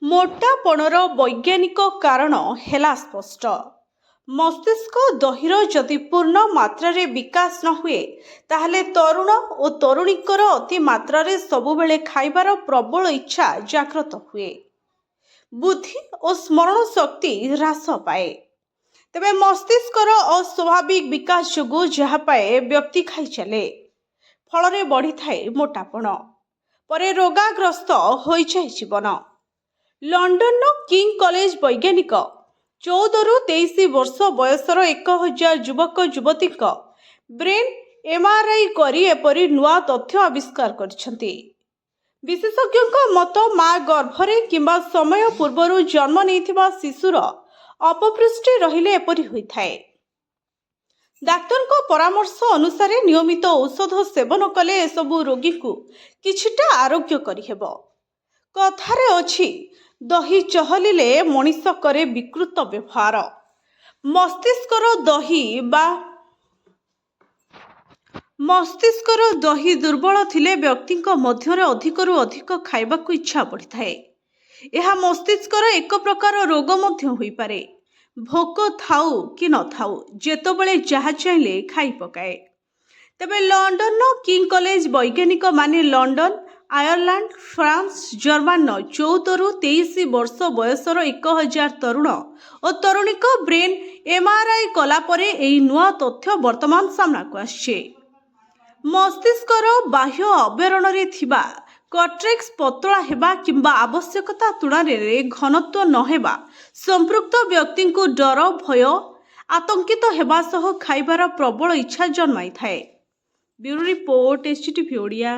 ମୋଟାପଣର ବୈଜ୍ଞାନିକ କାରଣ ହେଲା ସ୍ପଷ୍ଟ। ମସ୍ତିଷ୍କ ଦହିର ଯଦି ପୂର୍ଣ୍ଣ ମାତ୍ରାରେ ବିକାଶ ନ ହୁଏ ତାହେଲେ ତରୁଣ ଓ ତରୁଣୀଙ୍କର ଅତି ମାତ୍ରାରେ ସବୁବେଳେ ଖାଇବାର ପ୍ରବଳ ଇଚ୍ଛା ଜାଗ୍ରତ ହୁଏ। ବୁଦ୍ଧି ଓ ସ୍ମରଣ ଶକ୍ତି ହ୍ରାସ ପାଏ। ତେବେ ମସ୍ତିଷ୍କର ଅସ୍ୱାଭାବିକ ବିକାଶ ଯୋଗୁଁ ଯାହା ପାଏ ବ୍ୟକ୍ତି ଖାଇ ଚାଲେ। ଫଳରେ ବଢ଼ିଥାଏ ମୋଟାପଣ। ପରେ ରୋଗାଗ୍ରସ୍ତ ହୋଇଯାଏ ଜୀବନ। ଲଣ୍ଡନର କିଙ୍ଗ କଲେଜ ବୈଜ୍ଞାନିକ 14ରୁ 23 ବର୍ଷ ବୟସର 1000 ଯୁବକ ଯୁବତୀଙ୍କ ବ୍ରେନ୍ ଏମ୍ଆର୍ଆଇ କରି ଏପରି ନୂଆ ତଥ୍ୟ ଆବିଷ୍କାର କରିଛନ୍ତି। ବିଶେଷଜ୍ଞଙ୍କ ମତ, ମା ଗର୍ଭରେ କିମ୍ବା ସମୟ ପୂର୍ବରୁ ଜନ୍ମ ନେଇଥିବା ଶିଶୁର ଅପପୃଷ୍ଟି ରହିଲେ ଏପରି ହୋଇଥାଏ। ଡାକ୍ତରଙ୍କ ପରାମର୍ଶ ଅନୁସାରେ ନିୟମିତ ଔଷଧ ସେବନ କଲେ ଏସବୁ ରୋଗୀଙ୍କୁ କିଛିଟା ଆରୋଗ୍ୟ କରିହେବ। କଥାରେ ଅଛି, ଦହି ଚହଲିଲେ ମଣିଷ କରେ ବିକୃତ ବ୍ୟବହାର। ମସ୍ତିଷ୍କର ଦହି ଦୁର୍ବଳ ଥିଲେ ବ୍ୟକ୍ତିଙ୍କ ମଧ୍ୟରେ ଅଧିକରୁ ଅଧିକ ଖାଇବାକୁ ଇଚ୍ଛା ବଢ଼ିଥାଏ। ଏହା ମସ୍ତିଷ୍କର ଏକ ପ୍ରକାର ରୋଗ ମଧ୍ୟ ହୋଇପାରେ। ଭୋକ ଥାଉ କି ନଥାଉ ଯେତେବେଳେ ଯାହା ଚାହିଁଲେ ଖାଇ ପକାଏ। ତେବେ ଲଣ୍ଡନର କିଙ୍ଗ କଲେଜ ବୈଜ୍ଞାନିକମାନେ ଲଣ୍ଡନ, ଆୟର୍ଲାଣ୍ଡ, ଫ୍ରାନ୍ସ, ଜର୍ମାନର 14ରୁ 23 ବର୍ଷ ବୟସର 1000 ତରୁଣ ଓ ତରୁଣୀଙ୍କ ବ୍ରେନ୍ ଏମ୍ଆର୍ଆଇ କଲା ପରେ ଏହି ନୂଆ ତଥ୍ୟ ବର୍ତ୍ତମାନ ସାମ୍ନାକୁ ଆସିଛି। ମସ୍ତିଷ୍କର ବାହ୍ୟ ଆବରଣରେ ଥିବା କର୍ଟେକ୍ସ ପତଳା ହେବା କିମ୍ବା ଆବଶ୍ୟକତା ତୁଳନାରେ ଘନତ୍ୱ ନ ହେବା ସମ୍ପୃକ୍ତ ବ୍ୟକ୍ତିଙ୍କୁ ଡର, ଭୟ, ଆତଙ୍କିତ ହେବା ସହ ଖାଇବାର ପ୍ରବଳ ଇଚ୍ଛା ଜନ୍ମାଇଥାଏ। Bureau report, SCTV Odia.